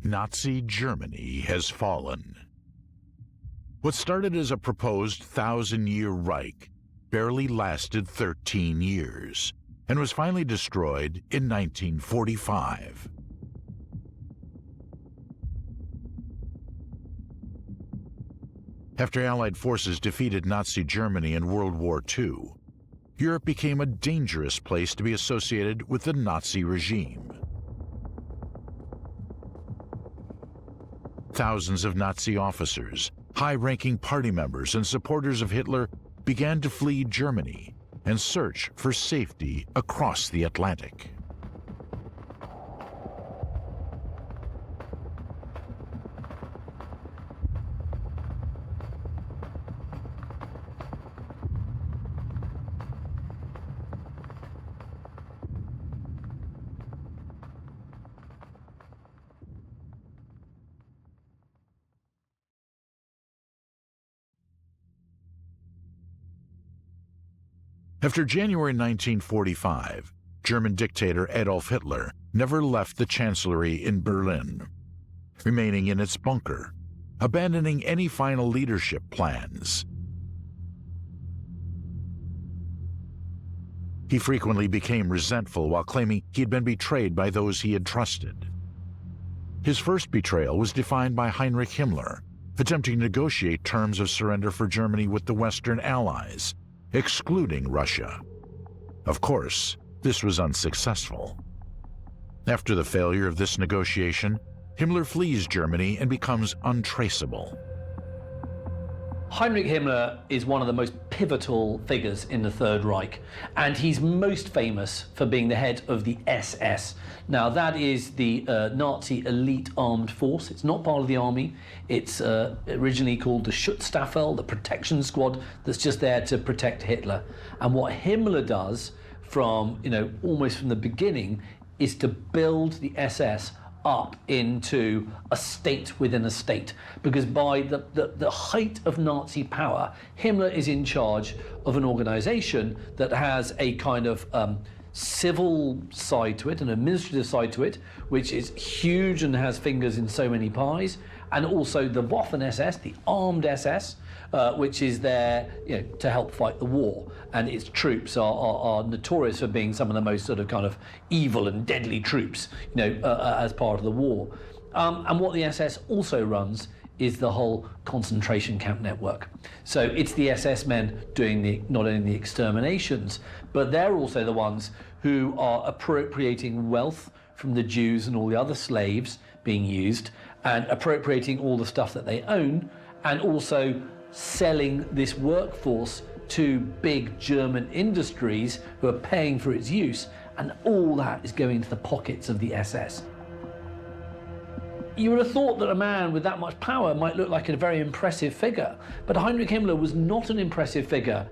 Nazi Germany has fallen. What started as a proposed 1,000-year Reich barely lasted 13 years and was finally destroyed in 1945. After Allied forces defeated Nazi Germany in World War II, Europe became a dangerous place to be associated with the Nazi regime. Thousands of Nazi officers, high-ranking party members, and supporters of Hitler began to flee Germany and search for safety across the Atlantic. After January 1945, German dictator Adolf Hitler never left the chancellery in Berlin, remaining in its bunker, abandoning any final leadership plans. He frequently became resentful while claiming he had been betrayed by those he had trusted. His first betrayal was defined by Heinrich Himmler, attempting to negotiate terms of surrender for Germany with the Western Allies, excluding Russia. Of course, this was unsuccessful. After the failure of this negotiation, Himmler flees Germany and becomes untraceable. Heinrich Himmler is one of the most pivotal figures in the Third Reich, and he's most famous for being the head of the SS. Now, that is the Nazi elite armed force. It's not part of the army. It's originally called the Schutzstaffel, the protection squad that's just there to protect Hitler. And what Himmler does from, almost from the beginning is to build the SS up into a state within a state, because by the height of Nazi power, Himmler is in charge of an organization that has a kind of civil side to it, an administrative side to it, which is huge and has fingers in so many pies, and also the Waffen-SS, the armed SS, which is there to help fight the war, and its troops are notorious for being some of the most sort of kind of evil and deadly troops, as part of the war. And what the SS also runs is the whole concentration camp network. So it's the SS men doing not only the exterminations, but they're also the ones who are appropriating wealth from the Jews and all the other slaves being used, and appropriating all the stuff that they own, and also selling this workforce to big German industries who are paying for its use, and all that is going into the pockets of the SS. You would have thought that a man with that much power might look like a very impressive figure, but Heinrich Himmler was not an impressive figure.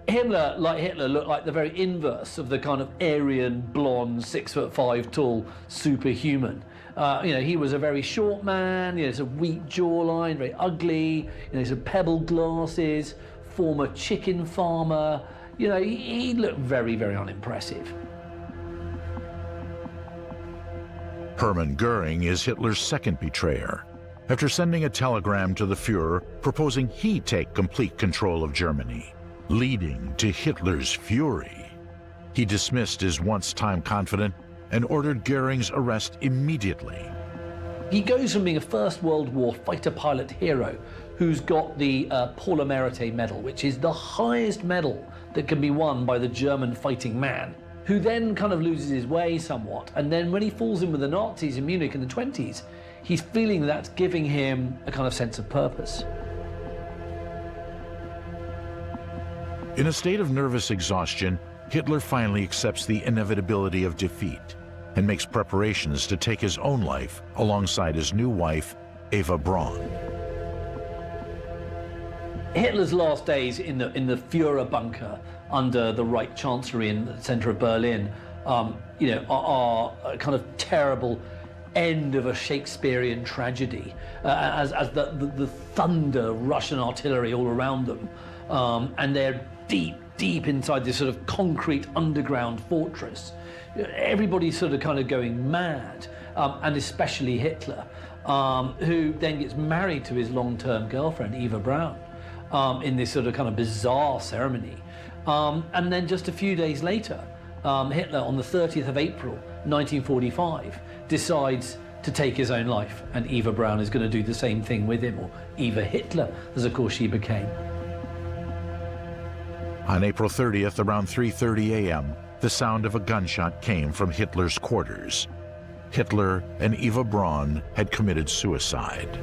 Himmler, like Hitler, looked like the very inverse of the kind of Aryan, blonde, 6'5" tall superhuman. He was a very short man, sort of weak jawline, very ugly, sort of pebble glasses, former chicken farmer. He looked very, very unimpressive. Hermann Goering is Hitler's second betrayer, after sending a telegram to the Führer proposing he take complete control of Germany, leading to Hitler's fury. He dismissed his once time-confident and ordered Goering's arrest immediately. He goes from being a First World War fighter pilot hero who's got the Pour le Mérite medal, which is the highest medal that can be won by the German fighting man, who then kind of loses his way somewhat. And then when he falls in with the Nazis in Munich in the 20s, he's feeling that's giving him a kind of sense of purpose. In a state of nervous exhaustion, Hitler finally accepts the inevitability of defeat and makes preparations to take his own life alongside his new wife, Eva Braun. Hitler's last days in the Führer bunker under the Reich Chancellery in the center of Berlin, are a kind of terrible end of a Shakespearean tragedy, as the thunder Russian artillery all around them, and their deep, deep inside this sort of concrete underground fortress. Everybody's sort of kind of going mad, and especially Hitler, who then gets married to his long-term girlfriend, Eva Braun, in this sort of kind of bizarre ceremony. And then just a few days later, Hitler, on the 30th of April, 1945, decides to take his own life, and Eva Braun is going to do the same thing with him, or Eva Hitler, as of course she became. On April 30th, around 3:30 a.m., the sound of a gunshot came from Hitler's quarters. Hitler and Eva Braun had committed suicide.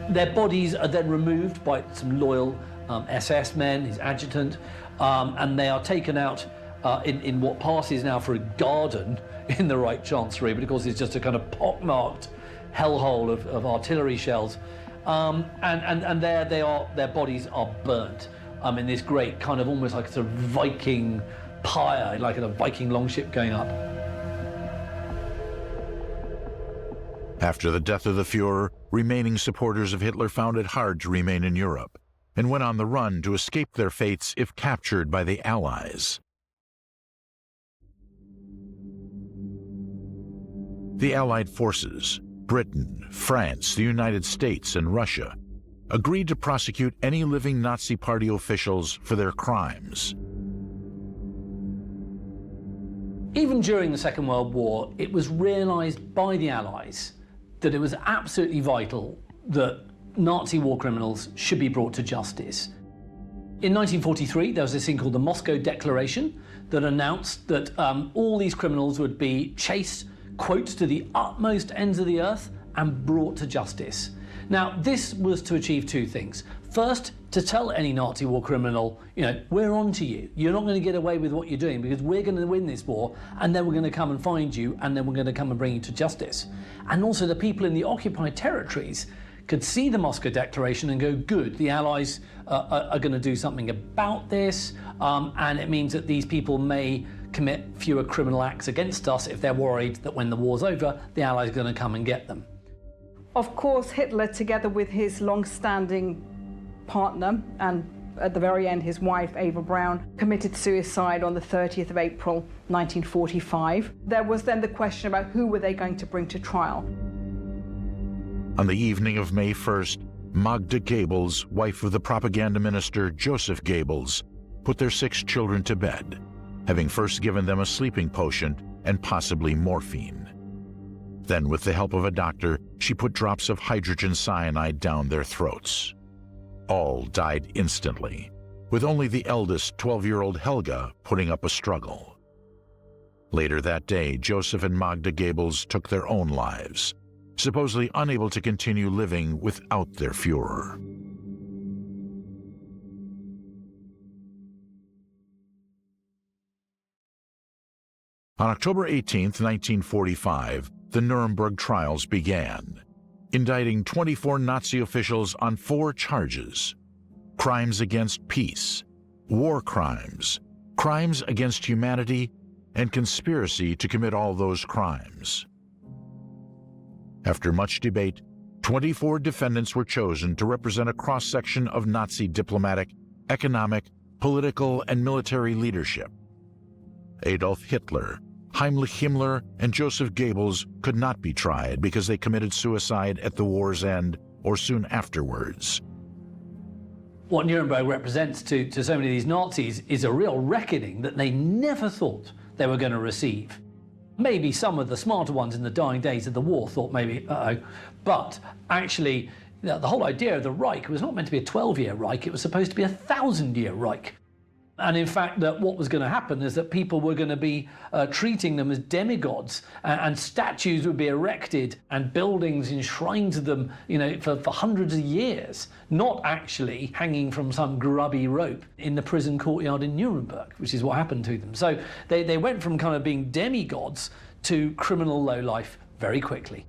Their bodies are then removed by some loyal SS men, his adjutant, and they are taken out in what passes now for a garden in the Reich Chancellery, but of course it's just a kind of pockmarked hellhole of artillery shells. And there they are, their bodies are burnt in this great kind of almost like a sort of Viking pyre, like a Viking longship going up. After the death of the Fuhrer, remaining supporters of Hitler found it hard to remain in Europe and went on the run to escape their fates if captured by the Allies. The Allied forces, Britain, France, the United States, and Russia, agreed to prosecute any living Nazi Party officials for their crimes. Even during the Second World War, it was realized by the Allies that it was absolutely vital that Nazi war criminals should be brought to justice. In 1943, there was this thing called the Moscow Declaration that announced that all these criminals would be chased, quote, to the utmost ends of the earth and brought to justice. Now, this was to achieve two things. First, to tell any Nazi war criminal, you know, we're on to you. You're not going to get away with what you're doing because we're going to win this war, and then we're going to come and find you, and then we're going to come and bring you to justice. And also the people in the occupied territories could see the Moscow Declaration and go, good, the Allies are going to do something about this, and it means that these people may commit fewer criminal acts against us if they're worried that when the war's over, the Allies are going to come and get them. Of course, Hitler, together with his long-standing partner and at the very end his wife, Eva Braun, committed suicide on the 30th of April, 1945. There was then the question about who were they going to bring to trial. On the evening of May 1st, Magda Goebbels, wife of the propaganda minister Joseph Goebbels, put their 6 children to bed, having first given them a sleeping potion and possibly morphine. Then, with the help of a doctor, she put drops of hydrogen cyanide down their throats. All died instantly, with only the eldest 12-year-old Helga putting up a struggle. Later that day, Joseph and Magda Goebbels took their own lives, supposedly unable to continue living without their Fuhrer. On October 18, 1945, the Nuremberg trials began, indicting 24 Nazi officials on 4 charges: crimes against peace, war crimes, crimes against humanity, and conspiracy to commit all those crimes. After much debate, 24 defendants were chosen to represent a cross-section of Nazi diplomatic, economic, political, and military leadership. Adolf Hitler, Heinrich Himmler, and Joseph Goebbels could not be tried because they committed suicide at the war's end or soon afterwards. What Nuremberg represents to so many of these Nazis is a real reckoning that they never thought they were going to receive. Maybe some of the smarter ones in the dying days of the war thought maybe, but actually the whole idea of the Reich was not meant to be a 12-year Reich, it was supposed to be a 1,000-year Reich. And in fact, that what was going to happen is that people were going to be treating them as demigods, and statues would be erected and buildings enshrined to them, you know, for hundreds of years, not actually hanging from some grubby rope in the prison courtyard in Nuremberg, which is what happened to them. So they went from kind of being demigods to criminal lowlife very quickly.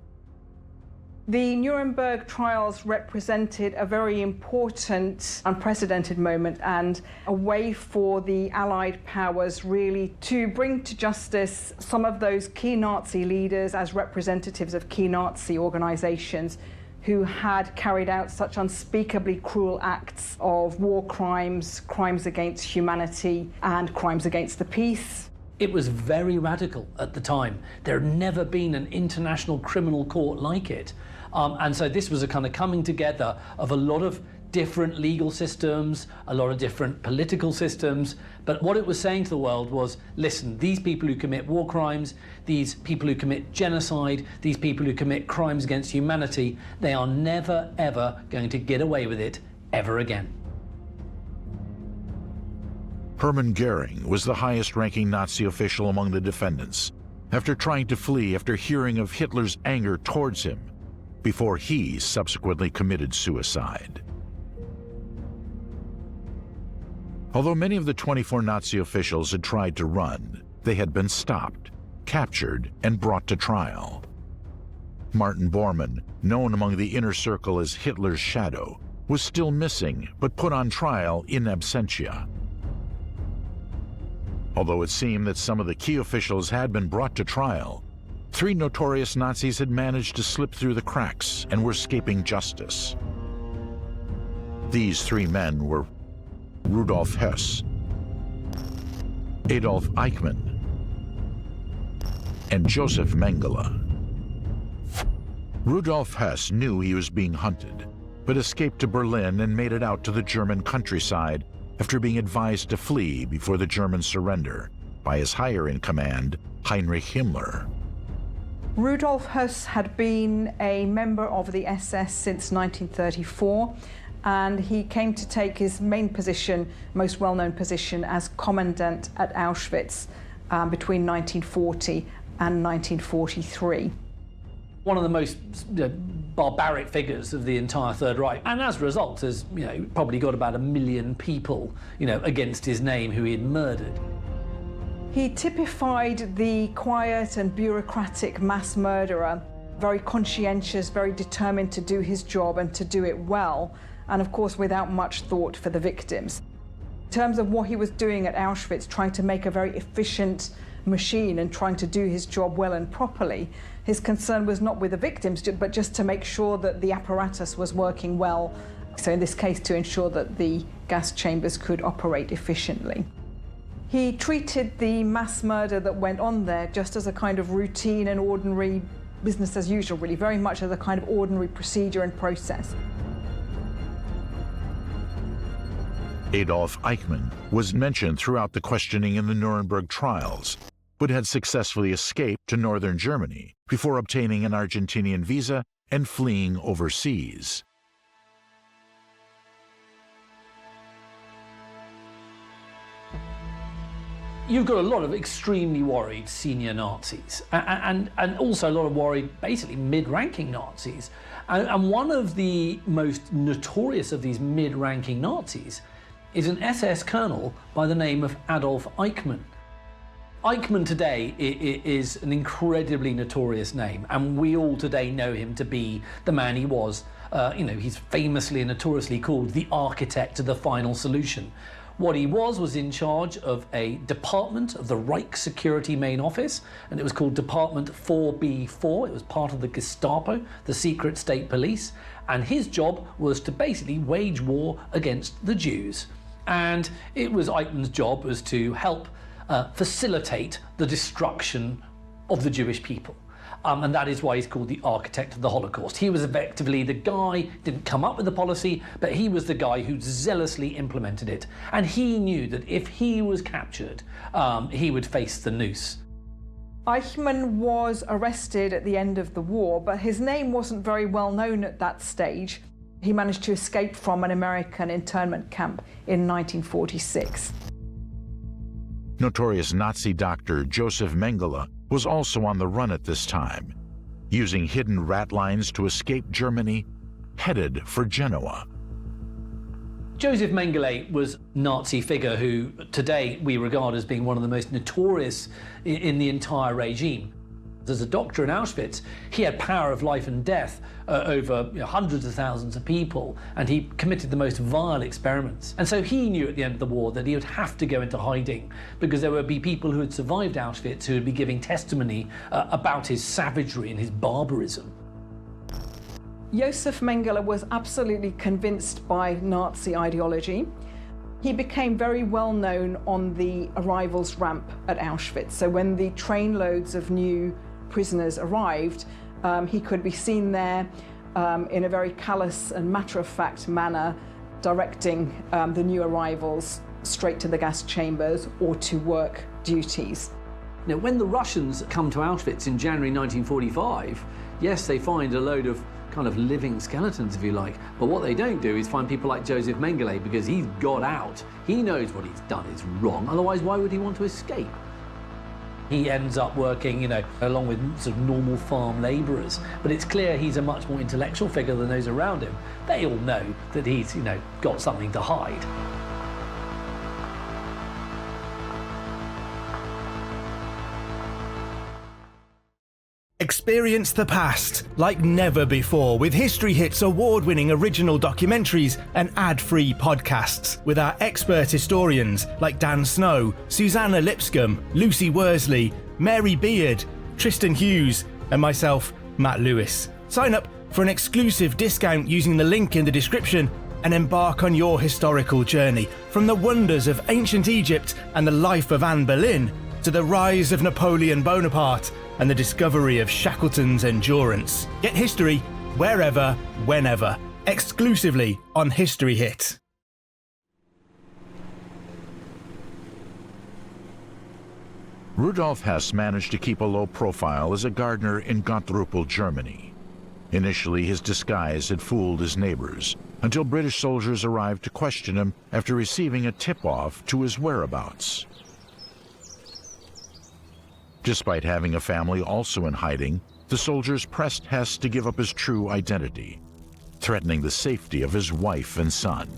The Nuremberg trials represented a very important, unprecedented moment and a way for the Allied powers really to bring to justice some of those key Nazi leaders as representatives of key Nazi organizations who had carried out such unspeakably cruel acts of war crimes, crimes against humanity, and crimes against the peace. It was very radical at the time. There had never been an international criminal court like it. And so this was a kind of coming together of a lot of different legal systems, a lot of different political systems. But what it was saying to the world was, listen, these people who commit war crimes, these people who commit genocide, these people who commit crimes against humanity, they are never, ever going to get away with it ever again. Hermann Goering was the highest-ranking Nazi official among the defendants, after trying to flee after hearing of Hitler's anger towards him, before he subsequently committed suicide. Although many of the 24 Nazi officials had tried to run, they had been stopped, captured, and brought to trial. Martin Bormann, known among the inner circle as Hitler's shadow, was still missing but put on trial in absentia. Although it seemed that some of the key officials had been brought to trial, 3 notorious Nazis had managed to slip through the cracks and were escaping justice. These 3 men were Rudolf Höss, Adolf Eichmann, and Joseph Mengele. Rudolf Höss knew he was being hunted, but escaped to Berlin and made it out to the German countryside after being advised to flee before the German surrender by his higher-in-command, Heinrich Himmler. Rudolf Höss had been a member of the SS since 1934, and he came to take his main position, most well-known position, as commandant at Auschwitz between 1940 and 1943. One of the most barbaric figures of the entire Third Reich, and as a result has probably got about 1 million people against his name who he had murdered. He typified the quiet and bureaucratic mass murderer, very conscientious, very determined to do his job and to do it well, and of course without much thought for the victims. In terms of what he was doing at Auschwitz, trying to make a very efficient machine and trying to do his job well and properly, his concern was not with the victims, but just to make sure that the apparatus was working well. So in this case, to ensure that the gas chambers could operate efficiently. He treated the mass murder that went on there just as a kind of routine and ordinary business as usual, really, very much as a kind of ordinary procedure and process. Adolf Eichmann was mentioned throughout the questioning in the Nuremberg trials, but had successfully escaped to northern Germany before obtaining an Argentinian visa and fleeing overseas. You've got a lot of extremely worried senior Nazis and also a lot of worried, basically, mid-ranking Nazis. And one of the most notorious of these mid-ranking Nazis is an SS colonel by the name of Adolf Eichmann. Eichmann today is an incredibly notorious name, and we all today know him to be the man he was. He's famously and notoriously called the architect of the final solution. What he was in charge of a department of the Reich Security Main Office, and it was called Department 4B4. It was part of the Gestapo, the secret state police, and his job was to basically wage war against the Jews. And it was Eichmann's job was to help facilitate the destruction of the Jewish people. And that is why he's called the architect of the Holocaust. He was effectively the guy, didn't come up with the policy, but he was the guy who zealously implemented it. And he knew that if he was captured, he would face the noose. Eichmann was arrested at the end of the war, but his name wasn't very well known at that stage. He managed to escape from an American internment camp in 1946. Notorious Nazi doctor Joseph Mengele was also on the run at this time, using hidden rat lines to escape Germany, headed for Genoa. Joseph Mengele was a Nazi figure who today we regard as being one of the most notorious in the entire regime. As a doctor in Auschwitz, he had power of life and death over hundreds of thousands of people, and he committed the most vile experiments. And so he knew at the end of the war that he would have to go into hiding, because there would be people who had survived Auschwitz who would be giving testimony about his savagery and his barbarism. Josef Mengele was absolutely convinced by Nazi ideology. He became very well known on the arrivals ramp at Auschwitz. So when the trainloads of new prisoners arrived, he could be seen there in a very callous and matter-of-fact manner, directing the new arrivals straight to the gas chambers or to work duties. Now, when the Russians come to Auschwitz in January 1945, yes, they find a load of kind of living skeletons, if you like, but what they don't do is find people like Josef Mengele, because he's got out. He knows what he's done is wrong, otherwise why would he want to escape? He ends up working, you know, along with sort of normal farm labourers, but it's clear he's a much more intellectual figure than those around him. They all know that he's, you know, got something to hide. Experience the past like never before with History Hit's award-winning original documentaries and ad-free podcasts with our expert historians like Dan Snow, Susanna Lipscomb, Lucy Worsley, Mary Beard, Tristan Hughes and myself, Matt Lewis. Sign up for an exclusive discount using the link in the description and embark on your historical journey from the wonders of ancient Egypt and the life of Anne Boleyn to the rise of Napoleon Bonaparte and the discovery of Shackleton's endurance. Get history wherever, whenever, exclusively on History Hit. Rudolf Hess managed to keep a low profile as a gardener in Gottrupel, Germany. Initially, his disguise had fooled his neighbors, until British soldiers arrived to question him after receiving a tip-off to his whereabouts. Despite having a family also in hiding, the soldiers pressed Hess to give up his true identity, threatening the safety of his wife and son.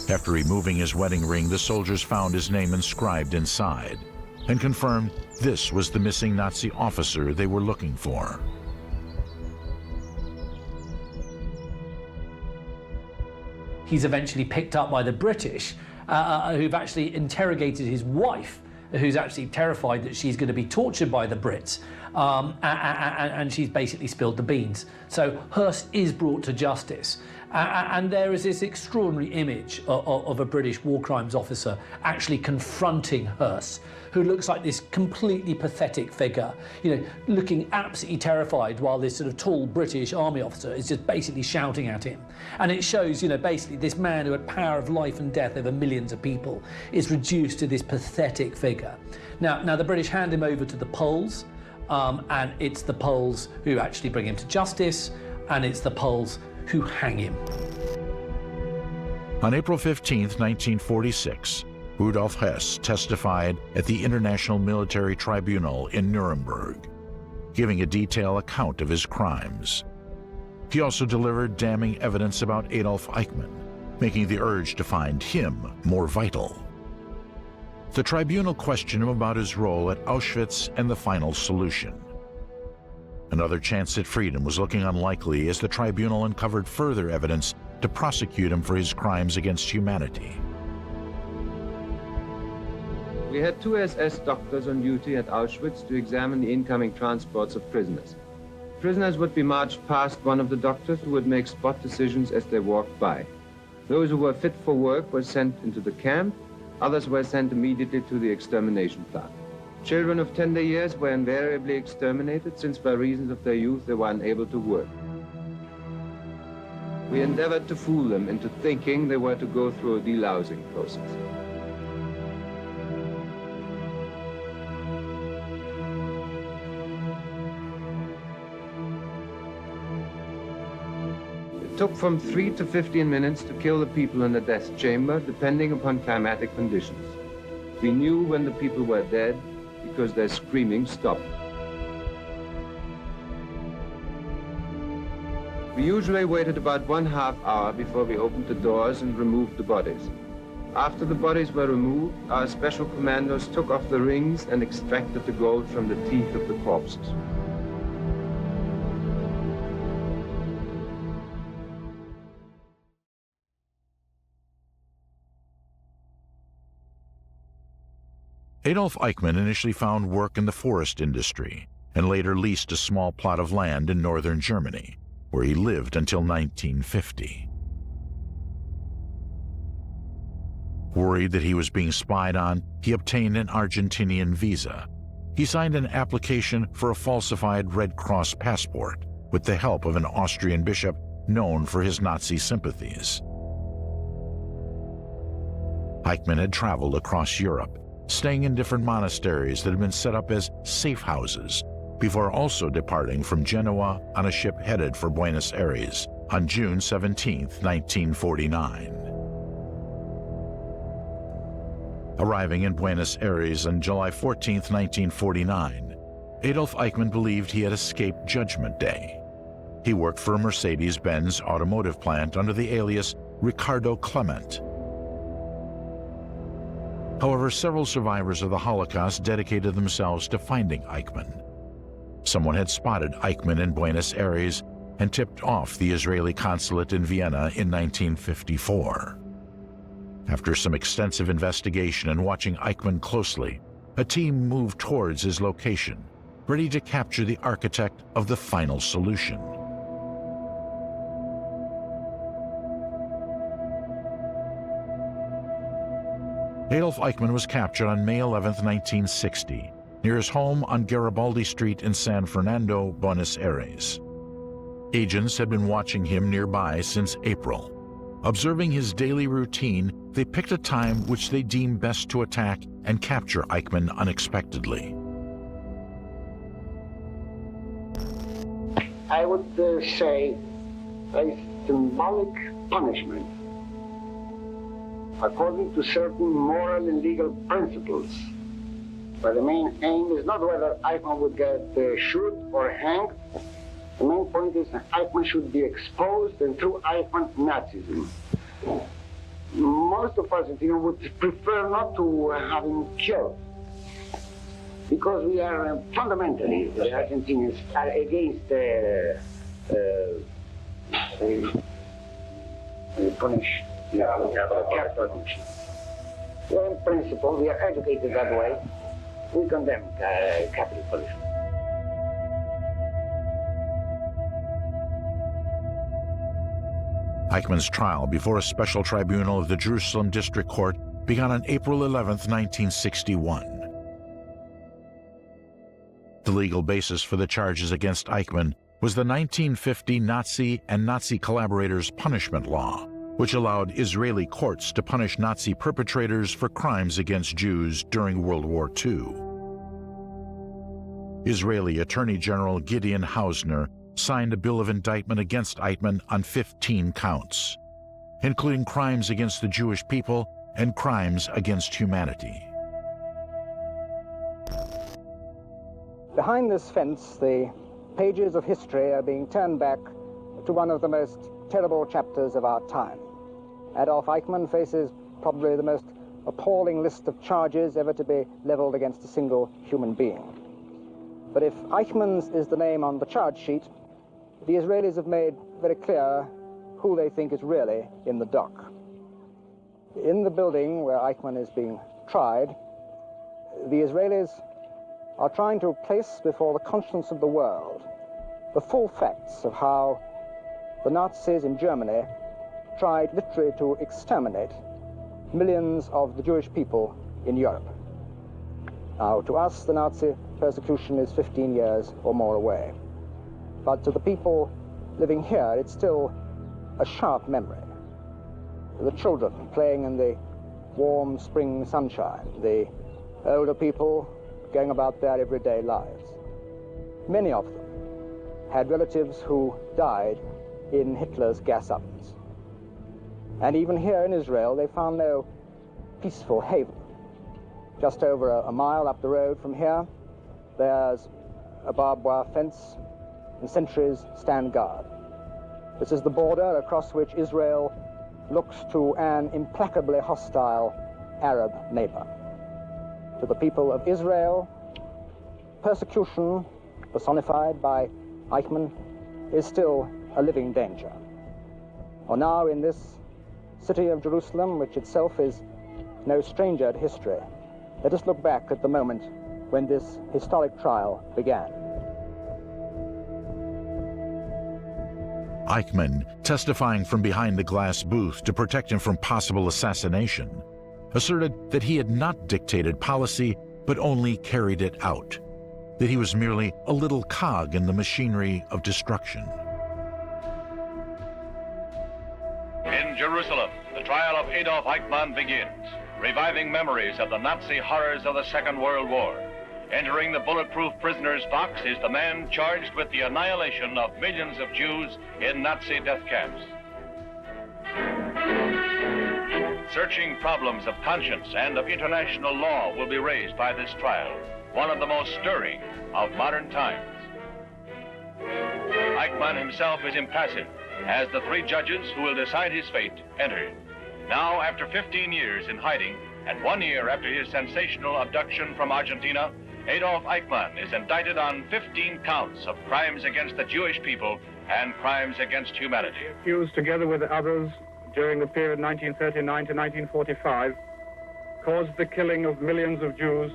After removing his wedding ring, the soldiers found his name inscribed inside and confirmed this was the missing Nazi officer they were looking for. He's eventually picked up by the British, who've actually interrogated his wife, who's actually terrified that she's going to be tortured by the Brits, and she's basically spilled the beans. So Hearst is brought to justice, and there is this extraordinary image of a British war crimes officer actually confronting Hearst, who looks like this completely pathetic figure, you know, looking absolutely terrified while this sort of tall British army officer is just basically shouting at him. And it shows, you know, basically this man who had power of life and death over millions of people is reduced to this pathetic figure. Now the British hand him over to the Poles, and it's the Poles who actually bring him to justice, and it's the Poles who hang him. On April 15, 1946, Rudolf Hess testified at the International Military Tribunal in Nuremberg, giving a detailed account of his crimes. He also delivered damning evidence about Adolf Eichmann, making the urge to find him more vital. The tribunal questioned him about his role at Auschwitz and the final solution. Another chance at freedom was looking unlikely as the tribunal uncovered further evidence to prosecute him for his crimes against humanity. We had two SS doctors on duty at Auschwitz to examine the incoming transports of prisoners. Prisoners would be marched past one of the doctors who would make spot decisions as they walked by. Those who were fit for work were sent into the camp, others were sent immediately to the extermination plant. Children of tender years were invariably exterminated since by reasons of their youth they were unable to work. We endeavored to fool them into thinking they were to go through a delousing process. It took from 3 to 15 minutes to kill the people in the death chamber, depending upon climatic conditions. We knew when the people were dead because their screaming stopped. We usually waited about 1/2 hour before we opened the doors and removed the bodies. After the bodies were removed, our special commandos took off the rings and extracted the gold from the teeth of the corpses. Adolf Eichmann initially found work in the forest industry and later leased a small plot of land in northern Germany, where he lived until 1950. Worried that he was being spied on, he obtained an Argentinian visa. He signed an application for a falsified Red Cross passport with the help of an Austrian bishop known for his Nazi sympathies. Eichmann had traveled across Europe, staying in different monasteries that had been set up as safe houses, before also departing from Genoa on a ship headed for Buenos Aires on June 17, 1949. Arriving in Buenos Aires on July 14, 1949, Adolf Eichmann believed he had escaped Judgment Day. He worked for a Mercedes-Benz automotive plant under the alias Ricardo Clement. However, several survivors of the Holocaust dedicated themselves to finding Eichmann. Someone had spotted Eichmann in Buenos Aires and tipped off the Israeli consulate in Vienna in 1954. After some extensive investigation and watching Eichmann closely, a team moved towards his location, ready to capture the architect of the final solution. Adolf Eichmann was captured on May 11, 1960, near his home on Garibaldi Street in San Fernando, Buenos Aires. Agents had been watching him nearby since April. Observing his daily routine, they picked a time which they deemed best to attack and capture Eichmann unexpectedly. I would say a symbolic punishment according to certain moral and legal principles. But the main aim is not whether Eichmann would get shot or hanged. The main point is that Eichmann should be exposed, and through Eichmann, Nazism. Most of us, would prefer not to have him killed, because we are fundamentally, the Argentinians are against punish. Capital punishment. Well, in principle, we are educated that way. We condemn capital punishment. Eichmann's trial before a special tribunal of the Jerusalem District Court began on April 11, 1961. The legal basis for the charges against Eichmann was the 1950 Nazi and Nazi collaborators punishment law, which allowed Israeli courts to punish Nazi perpetrators for crimes against Jews during World War II. Israeli Attorney General Gideon Hausner signed a bill of indictment against Eichmann on 15 counts, including crimes against the Jewish people and crimes against humanity. Behind this fence, the pages of history are being turned back to one of the most terrible chapters of our time. Adolf Eichmann faces probably the most appalling list of charges ever to be leveled against a single human being. But if Eichmann's is the name on the charge sheet, the Israelis have made very clear who they think is really in the dock. In the building where Eichmann is being tried, the Israelis are trying to place before the conscience of the world the full facts of how the Nazis in Germany tried literally to exterminate millions of the Jewish people in Europe. Now, to us, the Nazi persecution is 15 years or more away. But to the people living here, it's still a sharp memory. The children playing in the warm spring sunshine, the older people going about their everyday lives. Many of them had relatives who died in Hitler's gas ovens. And even here in Israel, they found no peaceful haven. Just over a mile up the road from here, there's a barbed wire fence, and sentries stand guard. This is the border across which Israel looks to an implacably hostile Arab neighbor. To the people of Israel, persecution, personified by Eichmann, is still a living danger. Or now in this city of Jerusalem, which itself is no stranger to history, Let us look back at the moment when this historic trial began. Eichmann, testifying from behind the glass booth to protect him from possible assassination, asserted that he had not dictated policy but only carried it out, that he was merely a little cog in the machinery of destruction. In Jerusalem, the trial of Adolf Eichmann begins, reviving memories of the Nazi horrors of the Second World War. Entering the bulletproof prisoner's box is the man charged with the annihilation of millions of Jews in Nazi death camps. Searching problems of conscience and of international law will be raised by this trial, one of the most stirring of modern times. Eichmann himself is impassive, as the three judges who will decide his fate enter. Now, after 15 years in hiding, and 1 year after his sensational abduction from Argentina, Adolf Eichmann is indicted on 15 counts of crimes against the Jewish people and crimes against humanity. Accused, together with others, during the period 1939 to 1945, caused the killing of millions of Jews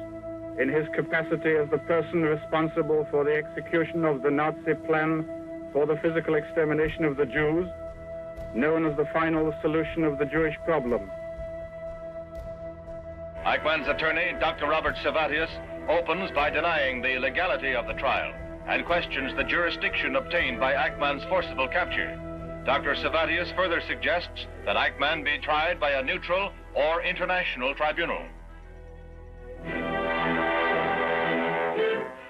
in his capacity as the person responsible for the execution of the Nazi plan for the physical extermination of the Jews, known as the final solution of the Jewish problem. Eichmann's attorney, Dr. Robert Servatius, opens by denying the legality of the trial and questions the jurisdiction obtained by Eichmann's forcible capture. Dr. Servatius further suggests that Eichmann be tried by a neutral or international tribunal.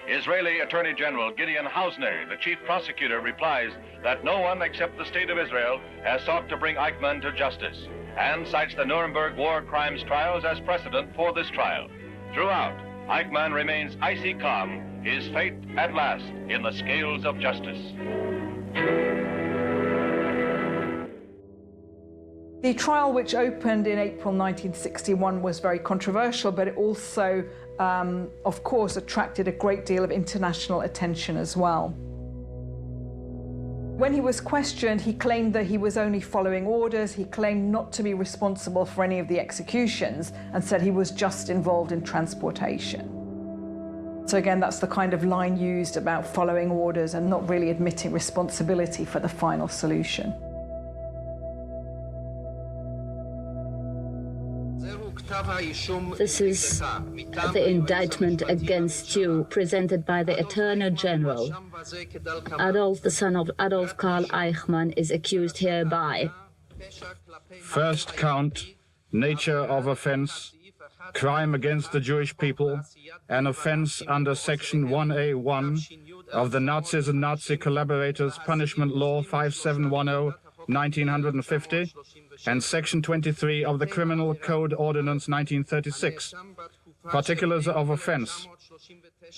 Israeli Attorney General Gideon Hausner, the chief prosecutor, replies that no one except the State of Israel has sought to bring Eichmann to justice, and cites the Nuremberg war crimes trials as precedent for this trial. Throughout, Eichmann remains icy calm, his fate at last in the scales of justice. The trial, which opened in April 1961, was very controversial, but it also, of course, attracted a great deal of international attention as well. When he was questioned, he claimed that he was only following orders. He claimed not to be responsible for any of the executions and said he was just involved in transportation. So again, that's the kind of line used about following orders and not really admitting responsibility for the final solution. This is the indictment against you presented by the Attorney General. Adolf, the son of Adolf Karl Eichmann, is accused hereby. First count, nature of offense, crime against the Jewish people, an offense under Section 1A1 of the Nazis and Nazi collaborators Punishment Law 5710, 1950, and Section 23 of the Criminal Code Ordinance 1936. Particulars of offense.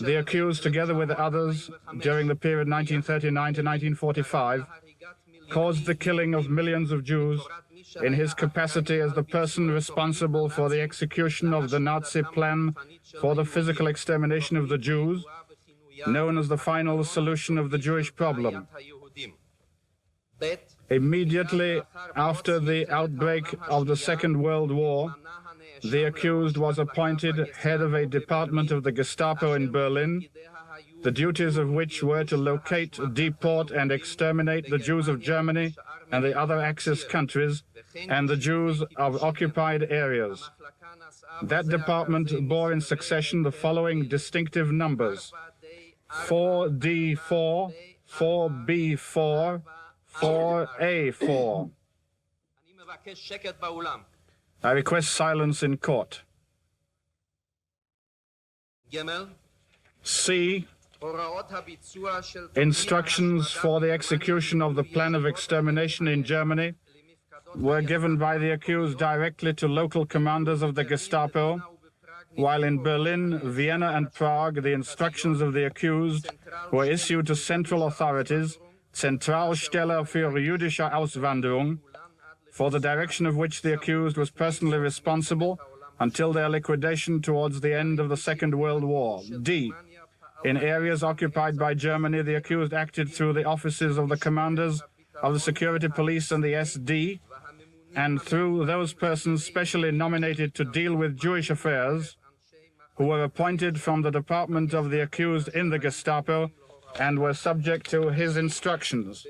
The accused, together with others, during the period 1939 to 1945, caused the killing of millions of Jews in his capacity as the person responsible for the execution of the Nazi plan for the physical extermination of the Jews, known as the final solution of the Jewish problem. Immediately after the outbreak of the Second World War, the accused was appointed head of a department of the Gestapo in Berlin, the duties of which were to locate, deport, and exterminate the Jews of Germany and the other Axis countries, and the Jews of occupied areas. That department bore in succession the following distinctive numbers: 4D4, 4B4, 4A4. I request silence in court. C. Instructions for the execution of the plan of extermination in Germany were given by the accused directly to local commanders of the Gestapo, while in Berlin, Vienna, and Prague, the instructions of the accused were issued to central authorities, Zentralstelle für jüdische Auswanderung, for the direction of which the accused was personally responsible until their liquidation towards the end of the Second World War. D. In areas occupied by Germany, the accused acted through the offices of the commanders of the security police and the SD, and through those persons specially nominated to deal with Jewish affairs, who were appointed from the department of the accused in the Gestapo and were subject to his instructions.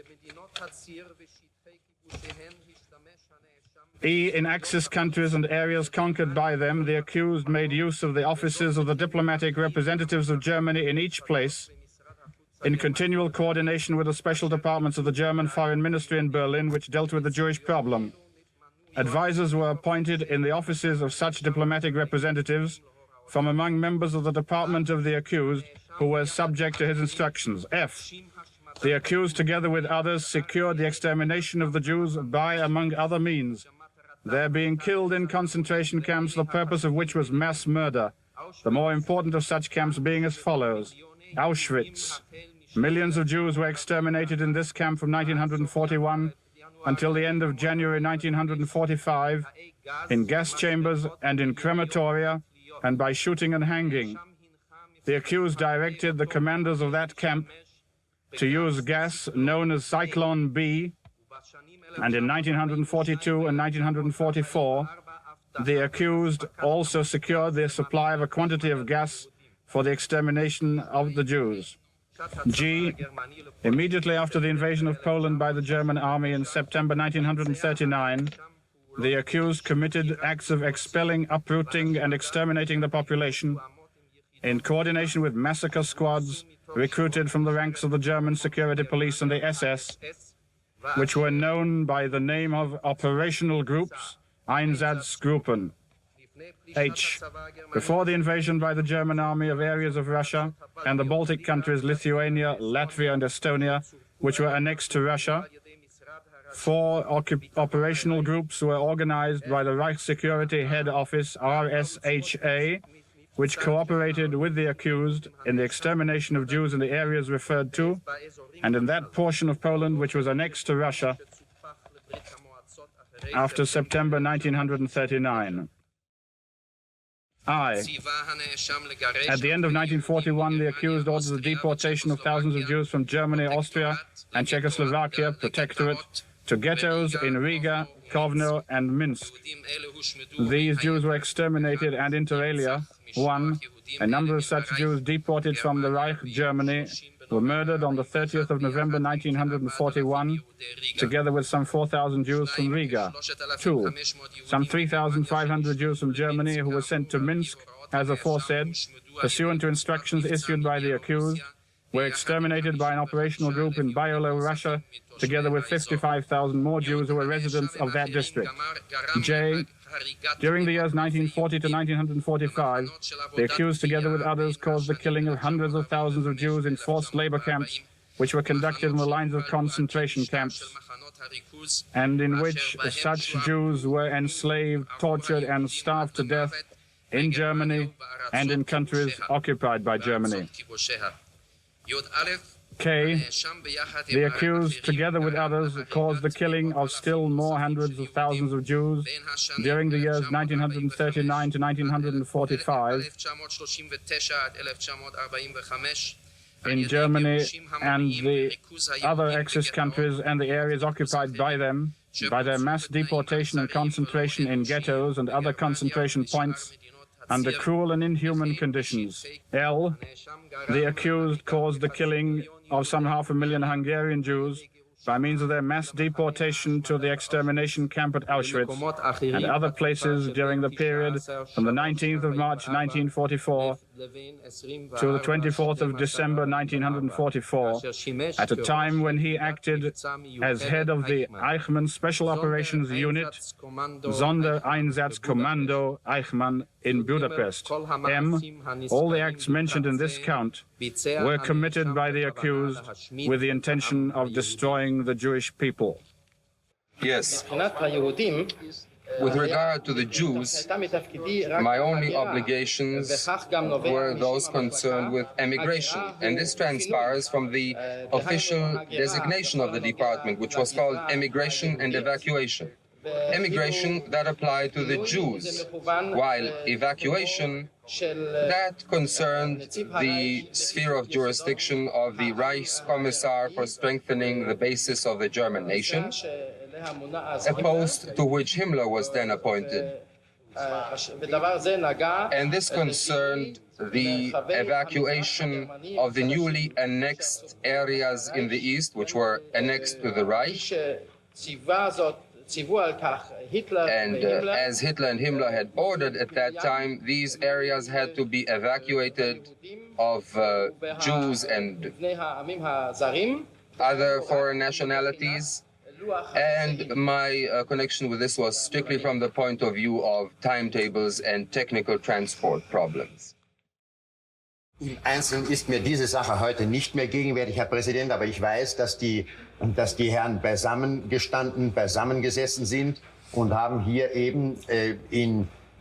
E. In Axis countries and areas conquered by them, the accused made use of the offices of the diplomatic representatives of Germany in each place, in continual coordination with the special departments of the German Foreign Ministry in Berlin, which dealt with the Jewish problem. Advisors were appointed in the offices of such diplomatic representatives from among members of the department of the accused who were subject to his instructions. F. The accused, together with others, secured the extermination of the Jews by, among other means, their being killed in concentration camps, the purpose of which was mass murder, the more important of such camps being as follows. Auschwitz. Millions of Jews were exterminated in this camp from 1941 until the end of January 1945, in gas chambers and in crematoria, and by shooting and hanging. The accused directed the commanders of that camp to use gas known as Cyclone B, and in 1942 and 1944, the accused also secured the supply of a quantity of gas for the extermination of the Jews. G. Immediately after the invasion of Poland by the German army in September 1939, the accused committed acts of expelling, uprooting, and exterminating the population in coordination with massacre squads recruited from the ranks of the German security police and the SS, which were known by the name of operational groups, Einsatzgruppen. H. Before the invasion by the German army of areas of Russia and the Baltic countries Lithuania, Latvia, and Estonia, which were annexed to Russia, 4 operational groups were organized by the Reich Security Head Office, RSHA, which cooperated with the accused in the extermination of Jews in the areas referred to, and in that portion of Poland which was annexed to Russia after September 1939. I. At the end of 1941, the accused ordered the deportation of thousands of Jews from Germany, Austria, and Czechoslovakia, Protectorate, to ghettos in Riga, Kovno, and Minsk. These Jews were exterminated, and inter alia, 1. A number of such Jews deported from the Reich, Germany, were murdered on the 30th of November 1941, together with some 4,000 Jews from Riga. 2. Some 3,500 Jews from Germany who were sent to Minsk, as aforesaid, pursuant to instructions issued by the accused, were exterminated by an operational group in Byalo, Russia, together with 55,000 more Jews who were residents of that district. J. During the years 1940 to 1945, the accused, together with others, caused the killing of hundreds of thousands of Jews in forced labor camps, which were conducted in the lines of concentration camps, and in which such Jews were enslaved, tortured, and starved to death in Germany and in countries occupied by Germany. K. The accused, together with others, caused the killing of still more hundreds of thousands of Jews during the years 1939 to 1945 in Germany and the other Axis countries and the areas occupied by them, by their mass deportation and concentration in ghettos and other concentration points under cruel and inhuman conditions. L. The accused caused the killing of some 500,000 Hungarian Jews by means of their mass deportation to the extermination camp at Auschwitz and other places during the period from the 19th of March 1944 to the 24th of December 1944, at a time when he acted as head of the Eichmann Special Operations Unit, Sondereinsatzkommando Eichmann in Budapest. M. All the acts mentioned in this count were committed by the accused with the intention of destroying the Jewish people. Yes. With regard to the Jews, my only obligations were those concerned with emigration, and this transpires from the official designation of the department, which was called emigration and evacuation. Emigration, that applied to the Jews, while evacuation, that concerned the sphere of jurisdiction of the Reichskommissar for strengthening the basis of the German nation, a post to which Himmler was then appointed. And this concerned the evacuation of the newly annexed areas in the east, which were annexed to the Reich. And as Hitler and Himmler had ordered at that time, these areas had to be evacuated of Jews and other foreign nationalities. And my connection with this was strictly from the point of view of timetables and technical transport problems. Im Einzelnen ist mir diese Sache heute nicht mehr gegenwärtig, Herr Präsident, aber ich weiß, dass die Herren beisammengesessen sind und haben hier eben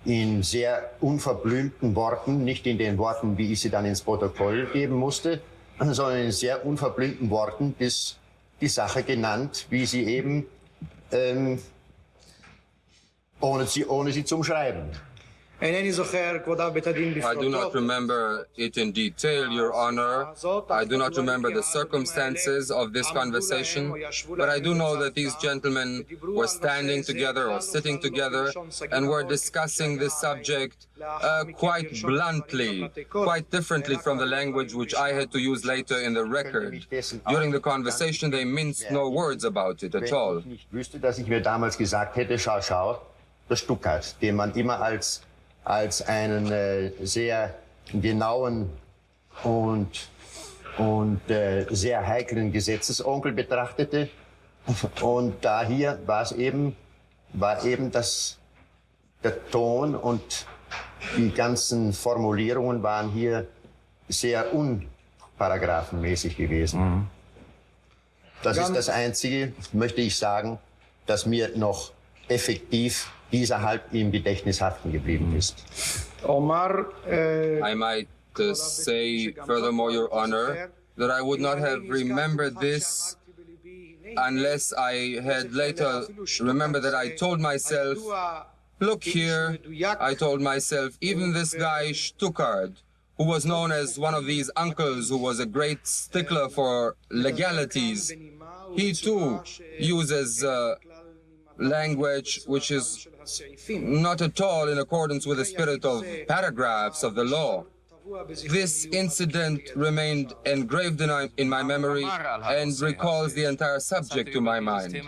in sehr unverblümten Worten, nicht in den Worten, wie ich sie dann ins Protokoll geben musste, sondern in sehr unverblümten Worten die Sache genannt, wie sie eben, ohne sie zu umschreiben. I do not remember it in detail, Your Honor. I do not remember the circumstances of this conversation, but I do know that these gentlemen were standing together or sitting together and were discussing this subject quite bluntly, quite differently from the language which I had to use later in the record. During the conversation, they minced no words about it at all. Wenn ich nicht wüsste, dass ich mir damals gesagt hätte, schau, der Stuckart, den man immer als einen sehr genauen und sehr heiklen Gesetzesonkel betrachtete. Und da hier war eben der Ton und die ganzen Formulierungen waren hier sehr unparagraphenmäßig gewesen. Mhm. Das ist das Einzige, möchte ich sagen, das mir noch effektiv dieserhalb im Gedächtnis haften geblieben ist. I might say furthermore, Your Honor, that I would not have remembered this unless I had later remembered that I told myself, look here, I told myself, even this guy Stuckart, who was known as one of these uncles who was a great stickler for legalities, he too uses language which is not at all in accordance with the spirit of paragraphs of the law. This incident remained engraved in my memory and recalls the entire subject to my mind.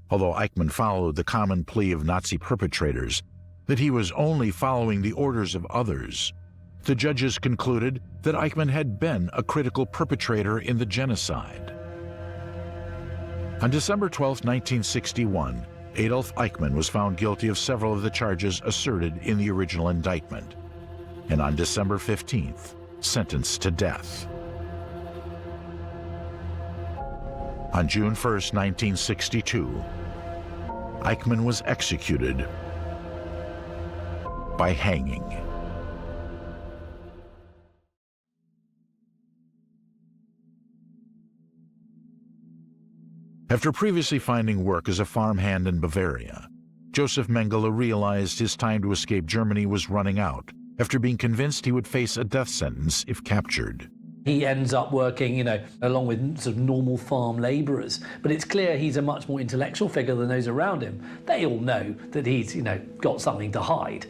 Although Eichmann followed the common plea of Nazi perpetrators that he was only following the orders of others, the judges concluded that Eichmann had been a critical perpetrator in the genocide. On December 12, 1961, Adolf Eichmann was found guilty of several of the charges asserted in the original indictment, and on December 15th, sentenced to death. On June 1, 1962, Eichmann was executed by hanging. After previously finding work as a farmhand in Bavaria, Joseph Mengele realized his time to escape Germany was running out after being convinced he would face a death sentence if captured. He ends up working, along with sort of normal farm labourers. But it's clear he's a much more intellectual figure than those around him. They all know that he's, got something to hide.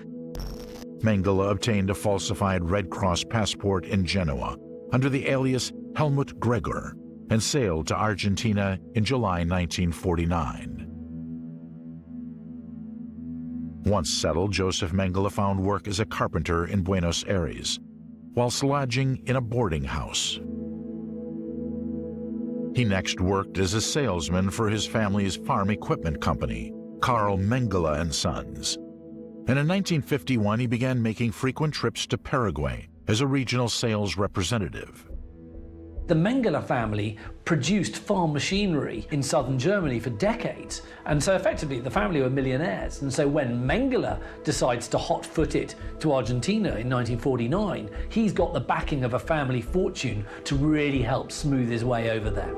Mengele obtained a falsified Red Cross passport in Genoa under the alias Helmut Gregor and sailed to Argentina in July 1949. Once settled, Joseph Mengele found work as a carpenter in Buenos Aires, whilst lodging in a boarding house. He next worked as a salesman for his family's farm equipment company, Carl Mengele & Sons. And in 1951, he began making frequent trips to Paraguay as a regional sales representative. The Mengele family produced farm machinery in southern Germany for decades, and so effectively the family were millionaires. And so when Mengele decides to hot-foot it to Argentina in 1949, he's got the backing of a family fortune to really help smooth his way over there.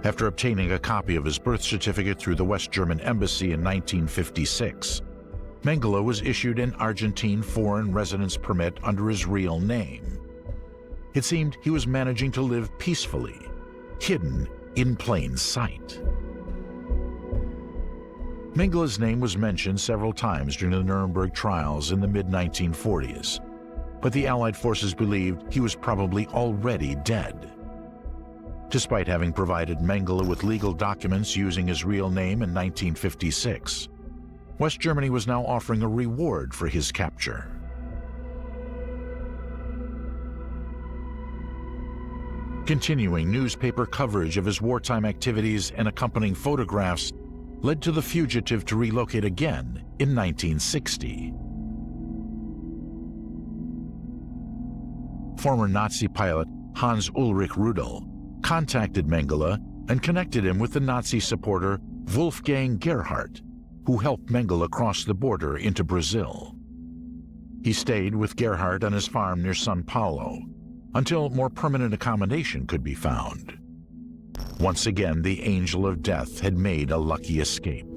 After obtaining a copy of his birth certificate through the West German Embassy in 1956, Mengele was issued an Argentine foreign residence permit under his real name. It seemed he was managing to live peacefully, hidden in plain sight. Mengele's name was mentioned several times during the Nuremberg trials in the mid-1940s, but the Allied forces believed he was probably already dead. Despite having provided Mengele with legal documents using his real name in 1956, West Germany was now offering a reward for his capture. Continuing newspaper coverage of his wartime activities and accompanying photographs led to the fugitive to relocate again in 1960. Former Nazi pilot Hans Ulrich Rudel contacted Mengele and connected him with the Nazi supporter Wolfgang Gerhardt, who helped Mengele cross the border into Brazil. He stayed with Gerhardt on his farm near São Paulo until more permanent accommodation could be found. Once again, the angel of death had made a lucky escape.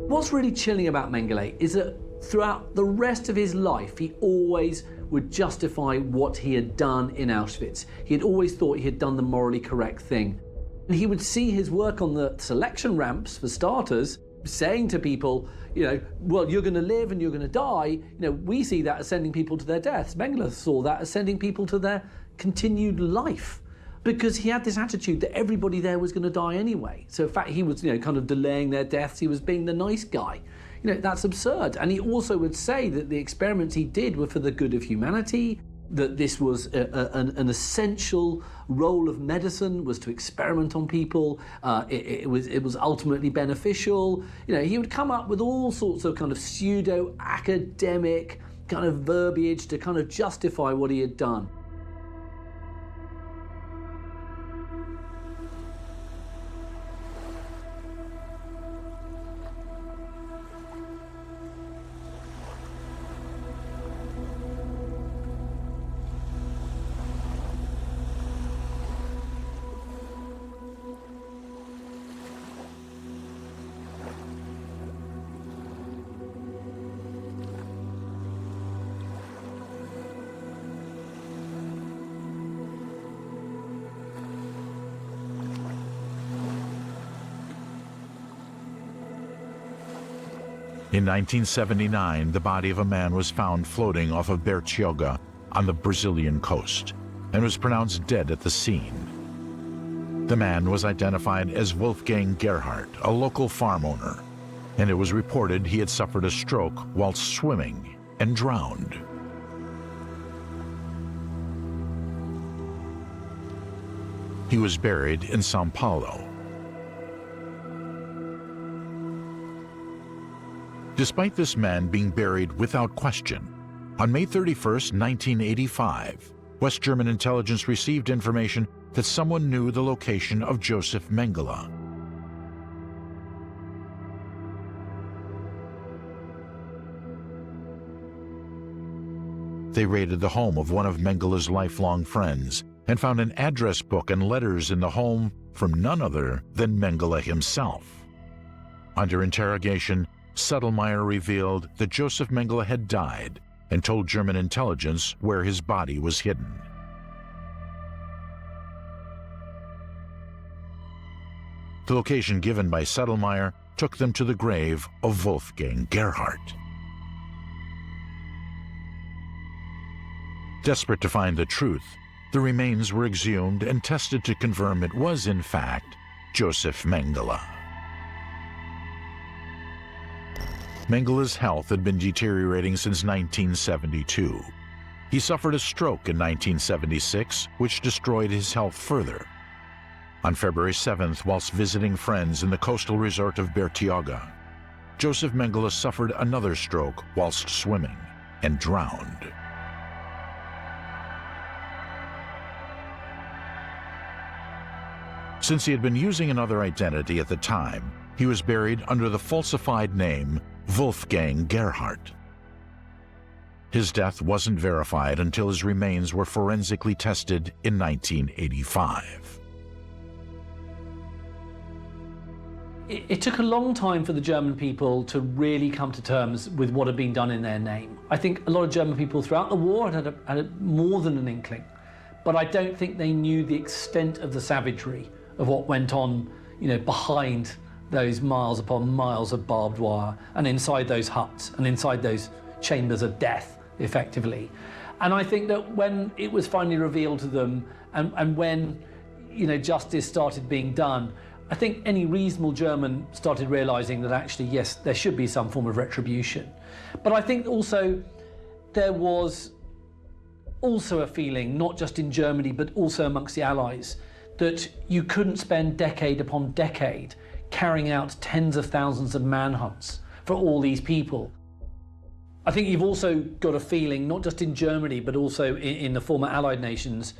What's really chilling about Mengele is that throughout the rest of his life, he always would justify what he had done in Auschwitz. He had always thought he had done the morally correct thing. And he would see his work on the selection ramps, for starters, saying to people, you know, well, you're going to live and you're going to die. You know, we see that as sending people to their deaths. Mengele saw that as sending people to their continued life, because he had this attitude that everybody there was going to die anyway. So in fact, he was, you know, kind of delaying their deaths. He was being the nice guy. You know, that's absurd. And he also would say that the experiments he did were for the good of humanity, that this was an essential role of medicine, was to experiment on people. It was ultimately beneficial. You know, he would come up with all sorts of kind of pseudo-academic kind of verbiage to kind of justify what he had done. In 1979, the body of a man was found floating off of Bertioga on the Brazilian coast and was pronounced dead at the scene. The man was identified as Wolfgang Gerhardt, a local farm owner, and it was reported he had suffered a stroke while swimming and drowned. He was buried in São Paulo. Despite this man being buried without question, on May 31, 1985, West German intelligence received information that someone knew the location of Joseph Mengele. They raided the home of one of Mengele's lifelong friends and found an address book and letters in the home from none other than Mengele himself. Under interrogation, Sedlmayr revealed that Joseph Mengele had died and told German intelligence where his body was hidden. The location given by Sedlmayr took them to the grave of Wolfgang Gerhardt. Desperate to find the truth, the remains were exhumed and tested to confirm it was, in fact, Joseph Mengele. Mengele's health had been deteriorating since 1972. He suffered a stroke in 1976, which destroyed his health further. On February 7th, whilst visiting friends in the coastal resort of Bertioga, Joseph Mengele suffered another stroke whilst swimming and drowned. Since he had been using another identity at the time, he was buried under the falsified name Wolfgang Gerhardt. His death wasn't verified until his remains were forensically tested in 1985. It took a long time for the German people to really come to terms with what had been done in their name. I think a lot of German people throughout the war had more than an inkling, but I don't think they knew the extent of the savagery of what went on, you know, behind those miles upon miles of barbed wire, and inside those huts, and inside those chambers of death, effectively. And I think that when it was finally revealed to them, and when, you know, justice started being done, I think any reasonable German started realizing that actually, yes, there should be some form of retribution. But I think also there was also a feeling, not just in Germany, but also amongst the Allies, that you couldn't spend decade upon decade carrying out tens of thousands of manhunts for all these people. I think you've also got a feeling, not just in Germany, but also in the former Allied nations,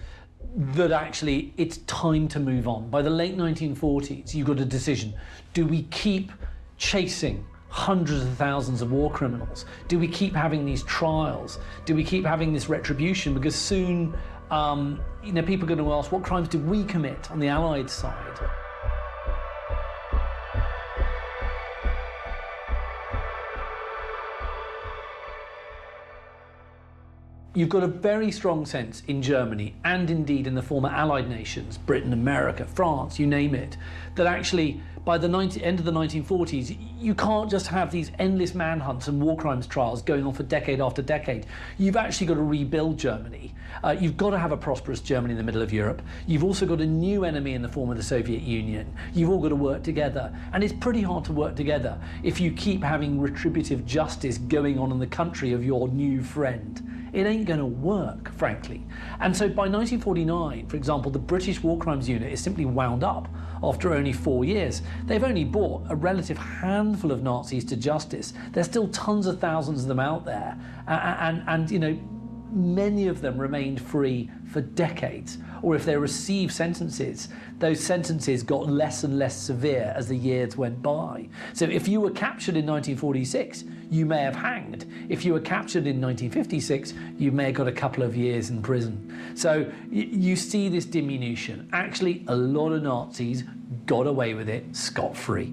that actually it's time to move on. By the late 1940s, you've got a decision. Do we keep chasing hundreds of thousands of war criminals? Do we keep having these trials? Do we keep having this retribution? Because soon, you know, people are going to ask, what crimes did we commit on the Allied side? You've got a very strong sense in Germany, and indeed in the former Allied nations, Britain, America, France, you name it, that actually by the end of the 1940s, you can't just have these endless manhunts and war crimes trials going on for decade after decade. You've actually got to rebuild Germany. You've got to have a prosperous Germany in the middle of Europe. You've also got a new enemy in the form of the Soviet Union. You've all got to work together. And it's pretty hard to work together if you keep having retributive justice going on in the country of your new friend. It ain't going to work, frankly. And so by 1949, for example, the British War Crimes Unit is simply wound up after only 4 years. They've only brought a relative handful of Nazis to justice. There's still tons of thousands of them out there. And you know, many of them remained free for decades. Or if they received sentences, those sentences got less and less severe as the years went by. So if you were captured in 1946, you may have hanged. If you were captured in 1956, you may have got a couple of years in prison. So you see this diminution. Actually, a lot of Nazis got away with it scot-free.